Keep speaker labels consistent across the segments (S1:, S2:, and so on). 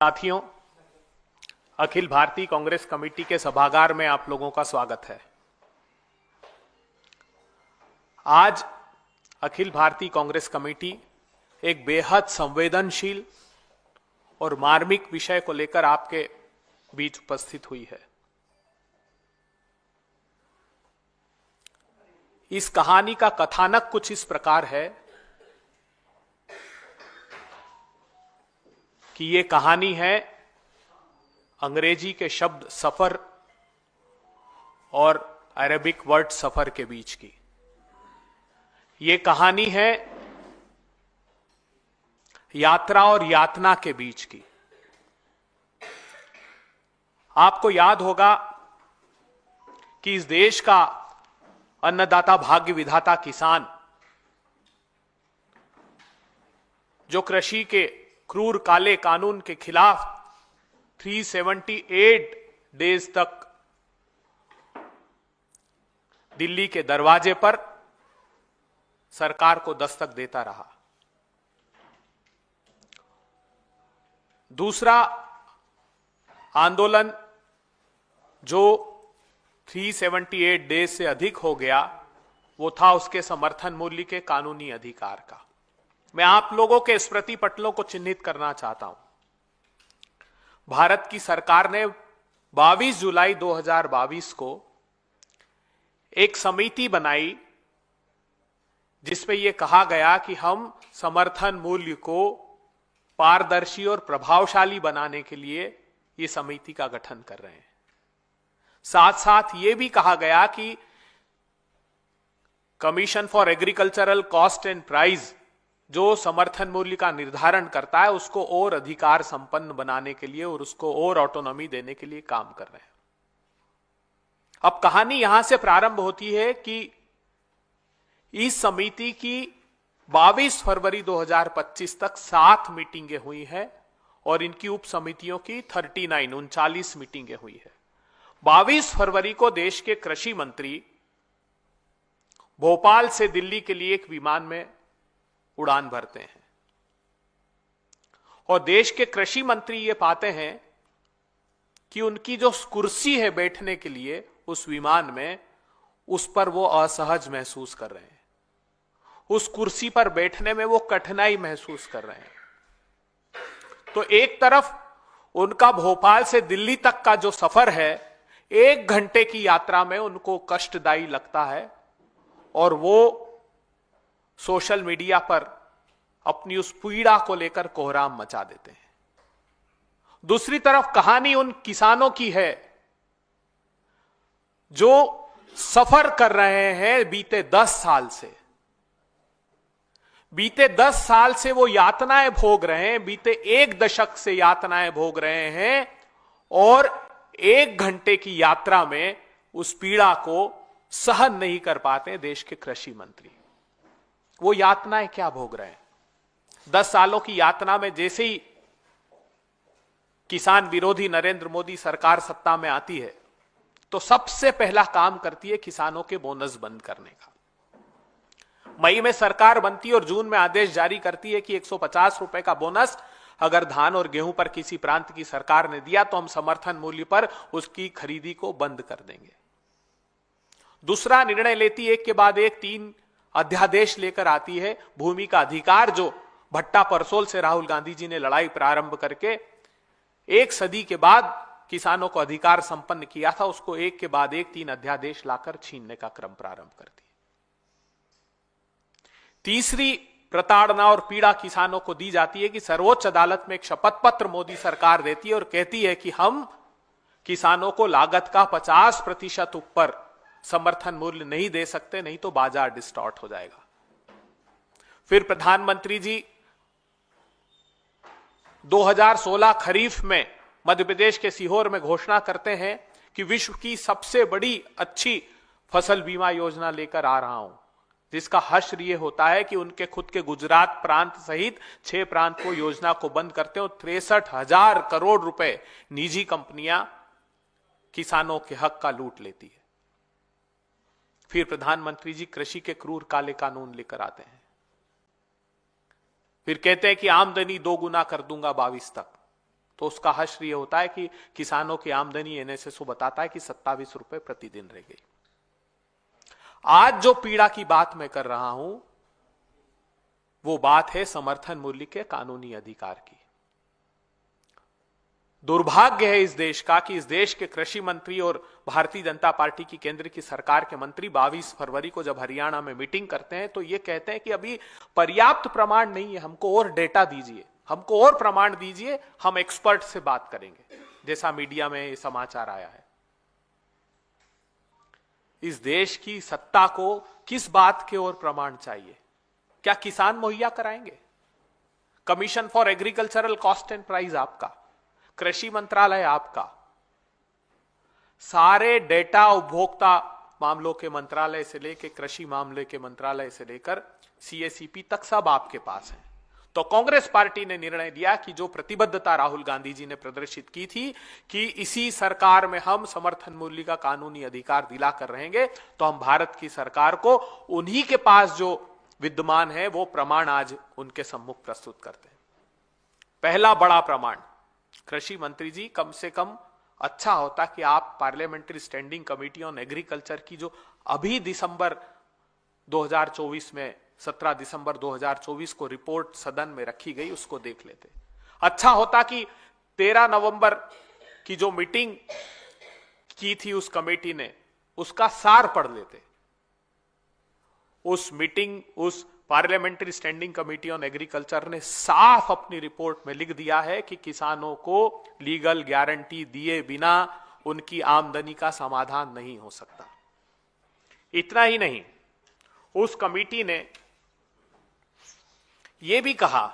S1: साथियों, अखिल भारतीय कांग्रेस कमेटी के सभागार में आप लोगों का स्वागत है। आज अखिल भारतीय कांग्रेस कमेटी एक बेहद संवेदनशील और मार्मिक विषय को लेकर आपके बीच उपस्थित हुई है। इस कहानी का कथानक कुछ इस प्रकार है कि ये कहानी है अंग्रेजी के शब्द सफर और अरेबिक वर्ड सफर के बीच की। ये कहानी है यात्रा और यातना के बीच की। आपको याद होगा कि इस देश का अन्नदाता, भाग्य विधाता किसान, जो कृषि के क्रूर काले कानून के खिलाफ 378 डेज तक दिल्ली के दरवाजे पर सरकार को दस्तक देता रहा। दूसरा आंदोलन जो 378 डेज से अधिक हो गया, वो था उसके समर्थन मूल्य के कानूनी अधिकार का। मैं आप लोगों के स्मृति पटलों को चिन्हित करना चाहता हूं। भारत की सरकार ने 22 जुलाई 2022 को एक समिति बनाई जिसमें यह कहा गया कि हम समर्थन मूल्य को पारदर्शी और प्रभावशाली बनाने के लिए यह समिति का गठन कर रहे हैं। साथ साथ यह भी कहा गया कि commission for agricultural cost and price जो समर्थन मूल्य का निर्धारण करता है, उसको और अधिकार संपन्न बनाने के लिए और उसको और ऑटोनॉमी देने के लिए काम कर रहे हैं। अब कहानी यहां से प्रारंभ होती है कि इस समिति की 22 फरवरी 2025 तक 7 मीटिंगें हुई हैं और इनकी उप समितियों की 39 मीटिंगें हुई है। 22 फरवरी को देश के कृषि मंत्री भोपाल से दिल्ली के लिए एक विमान में उड़ान भरते हैं और देश के कृषि मंत्री ये पाते हैं कि उनकी जो कुर्सी है बैठने के लिए उस विमान में, उस पर वो असहज महसूस कर रहे हैं। उस कुर्सी पर बैठने में वो कठिनाई महसूस कर रहे हैं। तो एक तरफ उनका भोपाल से दिल्ली तक का जो सफर है, 1 घंटे की यात्रा में उनको कष्टदायी लगता है और वो सोशल मीडिया पर अपनी उस पीड़ा को लेकर कोहराम मचा देते हैं। दूसरी तरफ कहानी उन किसानों की है जो सफर कर रहे हैं बीते 10 साल से। बीते 10 साल से वो यातनाएं भोग रहे हैं, बीते 1 दशक से यातनाएं भोग रहे हैं और 1 घंटे की यात्रा में उस पीड़ा को सहन नहीं कर पाते देश के कृषि मंत्री। वो यातनाएं क्या भोग रहे हैं? 10 सालों की यातना में जैसे ही किसान विरोधी नरेंद्र मोदी सरकार सत्ता में आती है तो सबसे पहला काम करती है किसानों के बोनस बंद करने का। मई में सरकार बनती है और जून में आदेश जारी करती है कि 150 रुपए का बोनस अगर धान और गेहूं पर किसी प्रांत की सरकार ने दिया तो हम समर्थन मूल्य पर उसकी खरीदी को बंद कर देंगे। दूसरा निर्णय लेती एक के बाद एक 3 अध्यादेश लेकर आती है। भूमि का अधिकार जो भट्टा परसोल से राहुल गांधी जी ने लड़ाई प्रारंभ करके 1 सदी के बाद किसानों को अधिकार संपन्न किया था, उसको एक के बाद एक 3 अध्यादेश लाकर छीनने का क्रम प्रारंभ करती है। तीसरी प्रताड़ना और पीड़ा किसानों को दी जाती है कि सर्वोच्च अदालत में एक शपथ पत्र मोदी सरकार देती है और कहती है कि हम किसानों को लागत का 50% ऊपर समर्थन मूल्य नहीं दे सकते, नहीं तो बाजार डिस्टॉर्ट हो जाएगा। फिर प्रधानमंत्री जी 2016 खरीफ में मध्य प्रदेश के सीहोर में घोषणा करते हैं कि विश्व की सबसे बड़ी अच्छी फसल बीमा योजना लेकर आ रहा हूं, जिसका हश्र यह होता है कि उनके खुद के गुजरात प्रांत सहित 6 प्रांत को योजना को बंद करते हैं और 63,000 करोड़ रुपए निजी कंपनियां किसानों के हक का लूट लेती है। फिर प्रधानमंत्री जी कृषि के क्रूर काले कानून लेकर आते हैं। फिर कहते हैं कि आमदनी 2 गुना कर दूंगा 22 तक। तो उसका हश्र ये होता है कि किसानों की आमदनी एनएसएसओ बताता है कि 27 रुपए प्रतिदिन रह गई। आज जो पीड़ा की बात मैं कर रहा हूं वो बात है समर्थन मूल्य के कानूनी अधिकार की। दुर्भाग्य है इस देश का कि इस देश के कृषि मंत्री और भारतीय जनता पार्टी की केंद्र की सरकार के मंत्री 22 फरवरी को जब हरियाणा में मीटिंग करते हैं तो ये कहते हैं कि अभी पर्याप्त प्रमाण नहीं है, हमको और डेटा दीजिए, हमको और प्रमाण दीजिए, हम एक्सपर्ट से बात करेंगे, जैसा मीडिया में ये समाचार आया है। इस देश की सत्ता को किस बात के और प्रमाण चाहिए? क्या किसान मुहैया कराएंगे? Commission for agricultural cost and price आपका, कृषि मंत्रालय आपका, सारे डेटा उपभोक्ता मामलों के मंत्रालय से लेकर कृषि मामले के मंत्रालय से लेकर सीएसीपी तक सब आपके पास है। तो कांग्रेस पार्टी ने निर्णय लिया कि जो प्रतिबद्धता राहुल गांधी जी ने प्रदर्शित की थी कि इसी सरकार में हम समर्थन मूल्य का कानूनी अधिकार दिलाकर रहेंगे, तो हम भारत की सरकार को उन्हीं के पास जो विद्यमान है वो प्रमाण आज उनके सम्मुख प्रस्तुत करते हैं। पहला बड़ा प्रमाण, कृषि मंत्री जी, कम से कम अच्छा होता कि आप parliamentary standing committee on agriculture की जो अभी दिसंबर 2024 में 17 दिसंबर 2024 को रिपोर्ट सदन में रखी गई उसको देख लेते। अच्छा होता कि 13 नवंबर की जो मीटिंग की थी उस कमेटी ने उसका सार पढ़ लेते। उस मीटिंग, उस parliamentary standing committee on agriculture ने साफ अपनी रिपोर्ट में लिख दिया है कि किसानों को लीगल गारंटी दिए बिना उनकी आमदनी का समाधान नहीं हो सकता। इतना ही नहीं, उस कमेटी ने यह भी कहा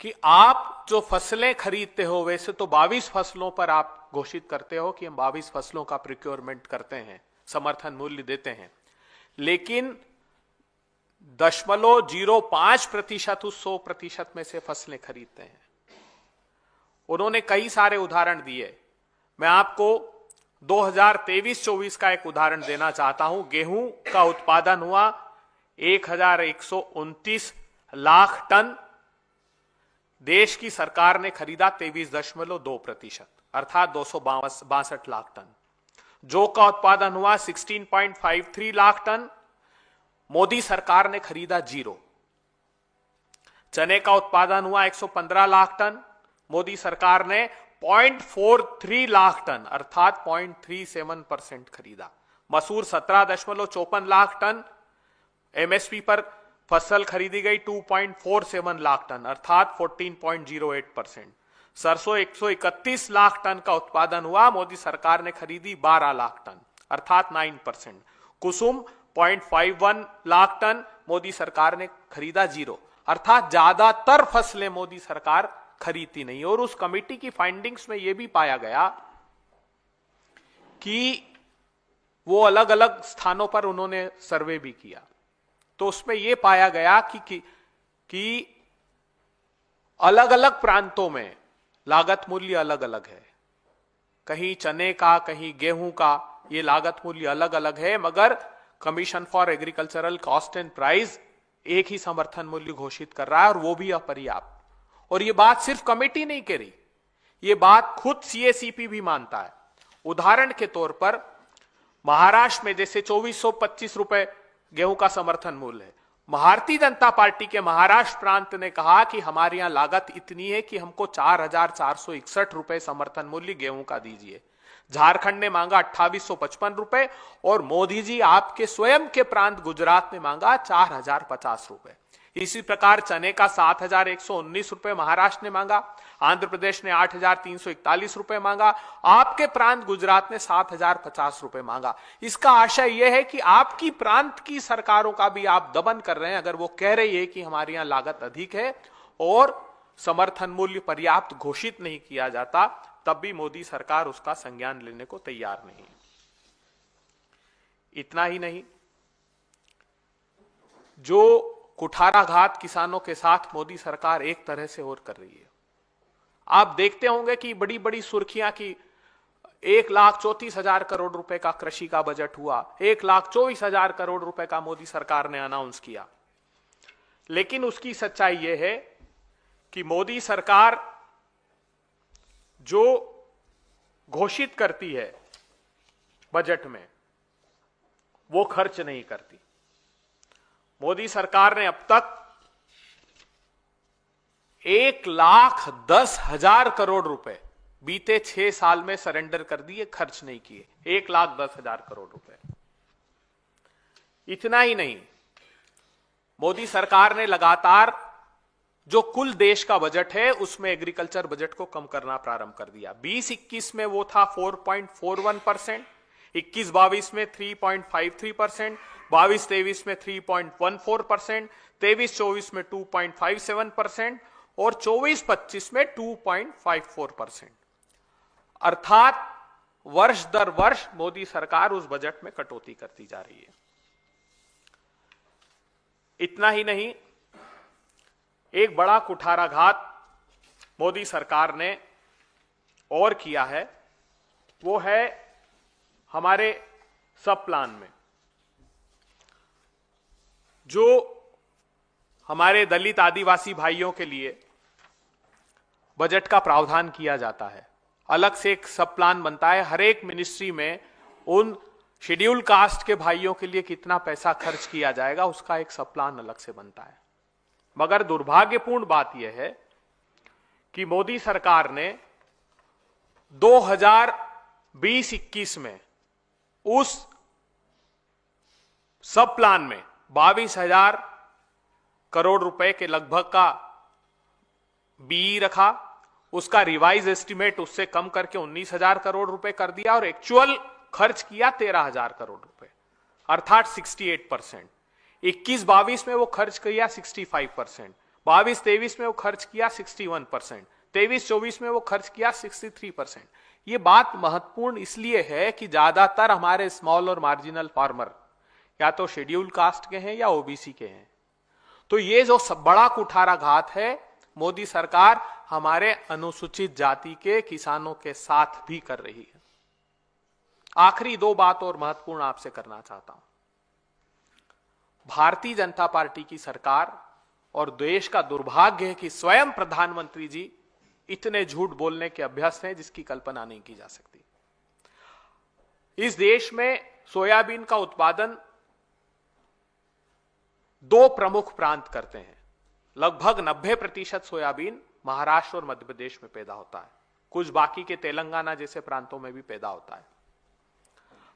S1: कि आप जो फसलें खरीदते हो, वैसे तो 22 फसलों पर आप घोषित करते हो कि हम 22 फसलों का प्रोक्योरमेंट करते हैं, समर्थन मूल्य देते हैं, लेकिन 0.05% उस 100% में से फसलें खरीदते हैं। उन्होंने कई सारे उदाहरण दिए। मैं आपको 2023-24 का एक उदाहरण देना चाहता हूं। गेहूं का उत्पादन हुआ 1129 लाख टन, देश की सरकार ने खरीदा 23.2%, अर्थात 262 लाख टन। जौ का उत्पादन हुआ 16.53 लाख टन, मोदी सरकार ने खरीदा 0। चने का उत्पादन हुआ 115 लाख टन, मोदी सरकार ने 0.43 लाख टन अर्थात 0.37% खरीदा। मसूर 17.54 लाख टन, एमएसपी पर फसल खरीदी गई 2.47 लाख टन अर्थात 14.08%। सरसों 131 लाख टन का उत्पादन हुआ, मोदी सरकार ने खरीदी 12 लाख टन अर्थात 9%। कुसुम 0.51 लाख टन, मोदी सरकार ने खरीदा 0, अर्थात ज्यादातर फसलें मोदी सरकार खरीदती नहीं। और उस कमेटी की फाइंडिंग्स में यह भी पाया गया कि वो अलग अलग स्थानों पर उन्होंने सर्वे भी किया, तो उसमें यह पाया गया कि अलग अलग प्रांतों में लागत मूल्य अलग अलग है। कहीं चने का, कहीं गेहूं का, ये लागत मूल्य अलग अलग है, मगर commission for agricultural cost and price एक ही समर्थन मूल्य घोषित कर रहा है और वो भी अपर्याप्त। और ये बात सिर्फ कमेटी नहीं कह रही, ये बात खुद सीएसीपी भी मानता है। उदाहरण के तौर पर महाराष्ट्र में जैसे 2425 रुपए गेहूं का समर्थन मूल्य है, भारतीय जनता पार्टी के महाराष्ट्र प्रांत ने कहा कि हमारे यहां लागत इतनी है कि हमको 4,461 रुपए समर्थन मूल्य गेहूं का दीजिए। झारखंड ने मांगा 2855 रुपए और मोदी जी आपके स्वयं के प्रांत गुजरात ने मांगा 4050 रुपए। इसी प्रकार चने का 7119 रुपए महाराष्ट्र ने मांगा, आंध्र प्रदेश ने 8341 रुपए मांगा, आपके प्रांत गुजरात ने 7050 रुपए मांगा। इसका आशय यह है कि आपकी प्रांत की सरकारों का भी आप दमन कर रहे हैं। अगर वो कह रही है कि हमारे यहां लागत अधिक है और समर्थन मूल्य पर्याप्त घोषित नहीं किया जाता, तब भी मोदी सरकार उसका संज्ञान लेने को तैयार नहीं है। इतना ही नहीं, जो कुठाराघात किसानों के साथ मोदी सरकार एक तरह से और कर रही है। आप देखते होंगे कि बड़ी बड़ी सुर्खियां की 1,34,000 करोड़ रुपए का कृषि का बजट हुआ, 1,24,000 करोड़ रुपए का मोदी सरकार ने अनाउंस किया। लेकिन उसकी सच्चाई यह है कि मोदी सरकार जो घोषित करती है बजट में वो खर्च नहीं करती। मोदी सरकार ने अब तक 1,10,000 करोड़ रुपए बीते 6 साल में सरेंडर कर दिए, खर्च नहीं किए। 1,10,000 करोड़ रुपए। इतना ही नहीं, मोदी सरकार ने लगातार जो कुल देश का बजट है उसमें एग्रीकल्चर बजट को कम करना प्रारंभ कर दिया। 20-21 में वो था 4.41%, 21-22 में 3.53%, 22-23 में 3.14%, 23-24 में 2.57% और 24-25 में 2.54%। अर्थात वर्ष दर वर्ष मोदी सरकार उस बजट में कटौती करती जा रही है। इतना ही नहीं, एक बड़ा कुठाराघात मोदी सरकार ने और किया है, वो है हमारे सब प्लान में जो हमारे दलित आदिवासी भाइयों के लिए बजट का प्रावधान किया जाता है। अलग से एक सब प्लान बनता है हर एक मिनिस्ट्री में, उन शेड्यूल कास्ट के भाइयों के लिए कितना पैसा खर्च किया जाएगा उसका एक सब प्लान अलग से बनता है। मगर दुर्भाग्यपूर्ण बात यह है कि मोदी सरकार ने 2020-21 में उस सब प्लान में 22,000 करोड़ रुपए के लगभग का बीई रखा, उसका रिवाइज एस्टिमेट उससे कम करके 19,000 करोड़ रुपए कर दिया और एक्चुअल खर्च किया 13,000 करोड़ रुपए, अर्थात 68%। 21-22 में वो खर्च किया 65%, 22-23 में वो खर्च किया 61%, 23-24 में वो खर्च किया 63%। ये बात महत्वपूर्ण इसलिए है कि ज्यादातर हमारे स्मॉल और मार्जिनल फार्मर या तो शेड्यूल कास्ट के हैं या ओबीसी के हैं। तो ये जो सब बड़ा कुठाराघात है मोदी सरकार हमारे अनुसूचित जाति के किसानों के साथ भी कर रही है। आखिरी 2 बात और महत्वपूर्ण आपसे करना चाहता हूं। भारतीय जनता पार्टी की सरकार और देश का दुर्भाग्य है कि स्वयं प्रधानमंत्री जी इतने झूठ बोलने के अभ्यस्त हैं जिसकी कल्पना नहीं की जा सकती। इस देश में सोयाबीन का उत्पादन 2 प्रमुख प्रांत करते हैं। लगभग 90% सोयाबीन महाराष्ट्र और मध्य प्रदेश में पैदा होता है, कुछ बाकी के तेलंगाना जैसे प्रांतों में भी पैदा होता है।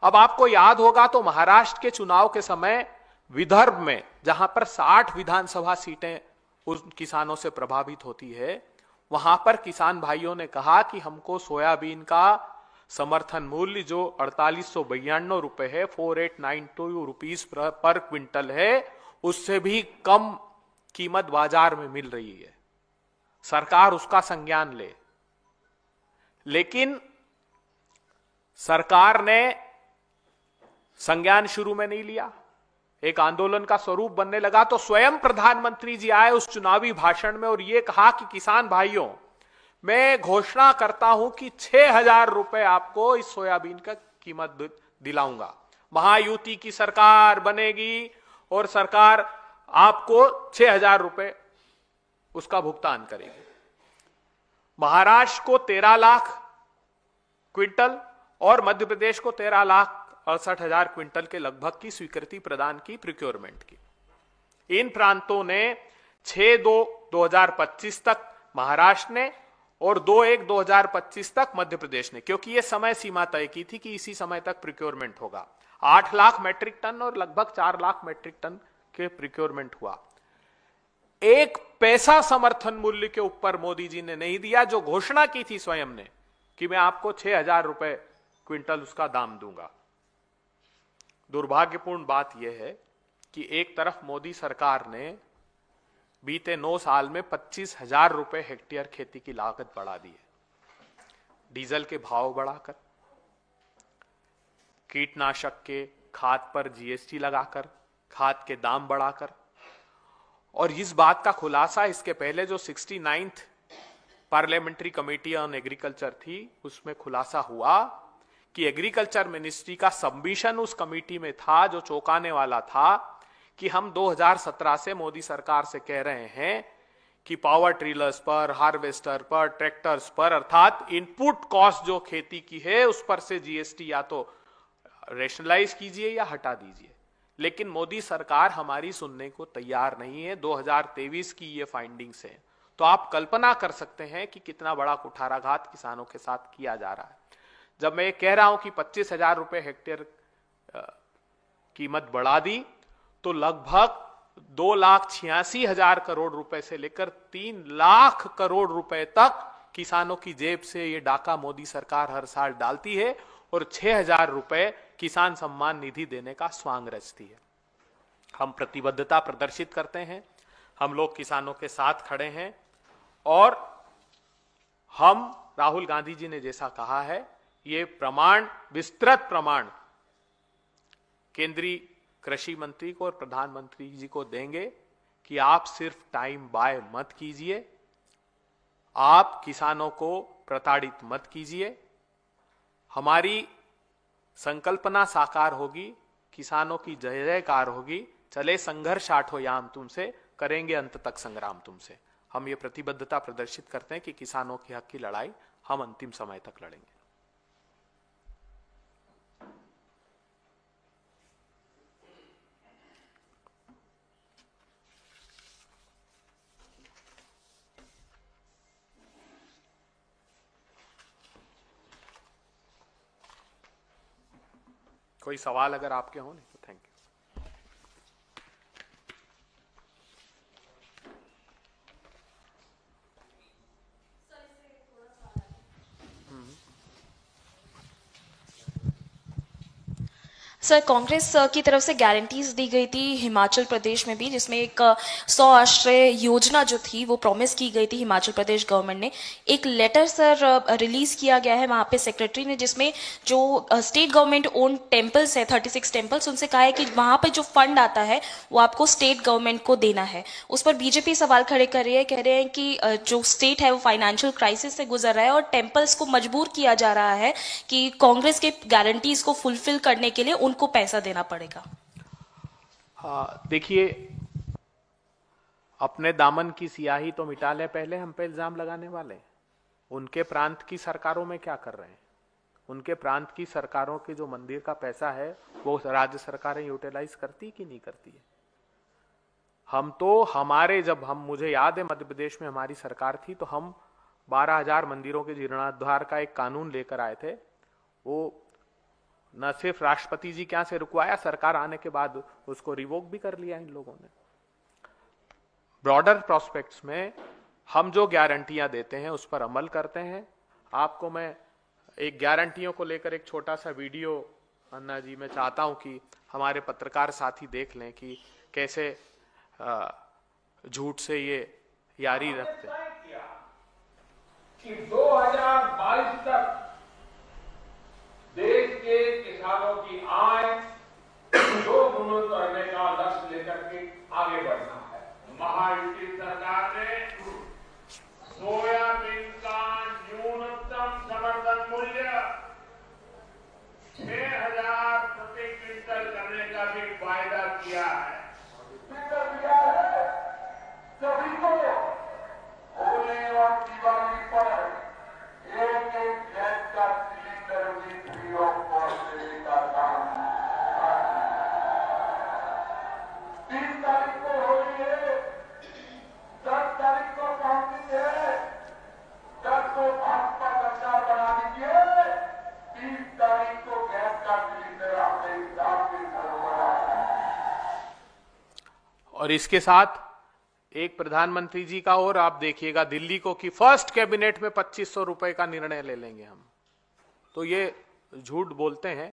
S1: अब आपको याद होगा तो महाराष्ट्र के चुनाव के समय विदर्भ में जहां पर 60 विधानसभा सीटें उस किसानों से प्रभावित होती है, वहां पर किसान भाइयों ने कहा कि हमको सोयाबीन का समर्थन मूल्य जो 4892 रुपए है, 4892 रुपीज पर क्विंटल है, उससे भी कम कीमत बाजार में मिल रही है। सरकार उसका संज्ञान ले, लेकिन सरकार ने संज्ञान शुरू में नहीं लिया, एक आंदोलन का स्वरूप बनने लगा। तो स्वयं प्रधानमंत्री जी आए उस चुनावी भाषण में और यह कहा कि किसान भाइयों, मैं घोषणा करता हूं कि 6,000 रुपए आपको इस सोयाबीन का कीमत दिलाऊंगा। महायुति की सरकार बनेगी और सरकार आपको 6,000 रुपए उसका भुगतान करेगी। महाराष्ट्र को 13 लाख क्विंटल और मध्य प्रदेश को 13,68,000 क्विंटल के लगभग की स्वीकृति प्रदान की प्रोक्योरमेंट की। इन प्रांतों ने 6/2/2025 तक महाराष्ट्र ने और 2/1/2025 तक मध्य प्रदेश ने, क्योंकि यह समय सीमा तय की थी कि इसी समय तक प्रोक्योरमेंट होगा। 8 लाख मेट्रिक टन और लगभग 4 लाख मेट्रिक टन के प्रोक्योरमेंट हुआ। 1 पैसा समर्थन मूल्य के ऊपर मोदी जी ने नहीं दिया, जो घोषणा की थी स्वयं ने कि मैं आपको 6,000 रुपए क्विंटल उसका दाम दूंगा। दुर्भाग्यपूर्ण बात यह है कि एक तरफ मोदी सरकार ने बीते 9 साल में 25,000 रुपए हेक्टेयर खेती की लागत बढ़ा दी है, डीजल के भाव बढ़ाकर, कीटनाशक के खाद पर जीएसटी लगाकर, खाद के दाम बढ़ाकर। और इस बात का खुलासा इसके पहले जो 69th parliamentary committee on agriculture थी, उसमें खुलासा हुआ कि एग्रीकल्चर मिनिस्ट्री का सबमिशन उस कमेटी में था जो चौंकाने वाला था कि हम 2017 से मोदी सरकार से कह रहे हैं कि पावर ट्रिलर्स पर, हार्वेस्टर पर, ट्रैक्टर्स पर, अर्थात इनपुट कॉस्ट जो खेती की है उस पर से जीएसटी या तो रेशनलाइज कीजिए या हटा दीजिए। लेकिन मोदी सरकार हमारी सुनने को तैयार नहीं है। 2023 की ये फाइंडिंग्स है। तो आप कल्पना कर सकते हैं कि कितना बड़ा कुठाराघात किसानों के साथ किया जा रहा है। जब मैं ये कह रहा हूं कि 25,000 रुपए हेक्टेयर कीमत बढ़ा दी, तो लगभग 2,86,000 करोड़ रुपए से लेकर 3 लाख करोड़ रुपए तक किसानों की जेब से ये डाका मोदी सरकार हर साल डालती है और 6,000 रुपए किसान सम्मान निधि देने का स्वांग रचती है। हम प्रतिबद्धता प्रदर्शित करते हैं, हम लोग किसानों के साथ खड़े हैं और हम, राहुल गांधी जी ने जैसा कहा है, ये प्रमाण, विस्तृत प्रमाण केंद्रीय कृषि मंत्री को और प्रधानमंत्री जी को देंगे कि आप सिर्फ टाइम बाय मत कीजिए, आप किसानों को प्रताड़ित मत कीजिए। हमारी संकल्पना साकार होगी, किसानों की जय जयकार होगी। चले संघर्ष आठो याम तुमसे, करेंगे अंत तक संग्राम तुमसे। हम ये प्रतिबद्धता प्रदर्शित करते हैं कि किसानों के हक की लड़ाई हम अंतिम समय तक लड़ेंगे। कोई सवाल अगर आपके हो, नहीं तो थैंक यू।
S2: सर, कांग्रेस की तरफ से गारंटीज दी गई थी हिमाचल प्रदेश में भी, जिसमें एक 100 आश्रय योजना जो थी वो प्रॉमिस की गई थी हिमाचल प्रदेश गवर्नमेंट ने। एक लेटर सर रिलीज किया गया है वहाँ पे सेक्रेटरी ने, जिसमें जो स्टेट गवर्नमेंट ओन टेम्पल्स है 36 टेम्पल्स, उनसे कहा है कि वहाँ पे जो फंड आता है वो आपको स्टेट गवर्नमेंट को देना है। उस पर बीजेपी सवाल खड़े कर रही है, कह रहे हैं कि जो स्टेट है वो फाइनेंशियल क्राइसिस से गुजर रहा है और टेम्पल्स को मजबूर किया जा रहा है कि कांग्रेस के गारंटीज को फुलफिल करने के लिए उनको पैसा देना पड़ेगा।
S1: हाँ, देखिए, अपने दामन की सियाही तो मिटा ले, पहले हम पे इल्जाम लगाने वाले। उनके प्रांत की सरकारों में क्या कर रहे हैं? उनके प्रांत की सरकारों के जो मंदिर का पैसा है वो राज्य सरकारें यूटिलाइज करती कि नहीं करती है? हम तो हमारे, जब हम, मुझे याद है मध्य प्रदेश में हमारी सरकार थी तो हम 12,000 मंदिरों के जीर्णोद्धार का एक कानून लेकर आए थे। वो न सिर्फ राष्ट्रपति जी के यहां से रुकवाया, सरकार आने के बाद उसको रिवोक भी कर लिया इन लोगों ने। ब्रॉडर प्रोस्पेक्ट्स में हम जो गारंटियां देते हैं उस पर अमल करते हैं। आपको मैं एक गारंटियों को लेकर एक छोटा सा वीडियो, अन्ना जी, मैं चाहता हूं कि हमारे पत्रकार साथी देख लें कि कैसे झूठ से ये यारी रखते हैं।
S3: कि 2022 तक देश के किसानों की आय 2 गुना करने का लक्ष्य लेकर के आगे बढ़ना है। महायुति सरकार ने सोयाबीन का न्यूनतम समर्थन मूल्य 6,000 प्रति क्विंटल करने का भी वायदा किया है। सभी को होली और दिवाली पर एक गैस का सिलेंडर भी फ्री ऑफ कॉस्ट देने का काम 30 तारीख को होली है, 10 तारीख को कांग्रेस है, 10 को भाजपा सरकार बना दीजिए, 30 तारीख को गैस का सिलेंडर अपने हिसाब से घरों।
S1: और इसके साथ एक प्रधानमंत्री जी का और आप देखिएगा दिल्ली को कि फर्स्ट कैबिनेट में 2500 रुपए का निर्णय ले लेंगे हम। तो ये झूठ बोलते हैं।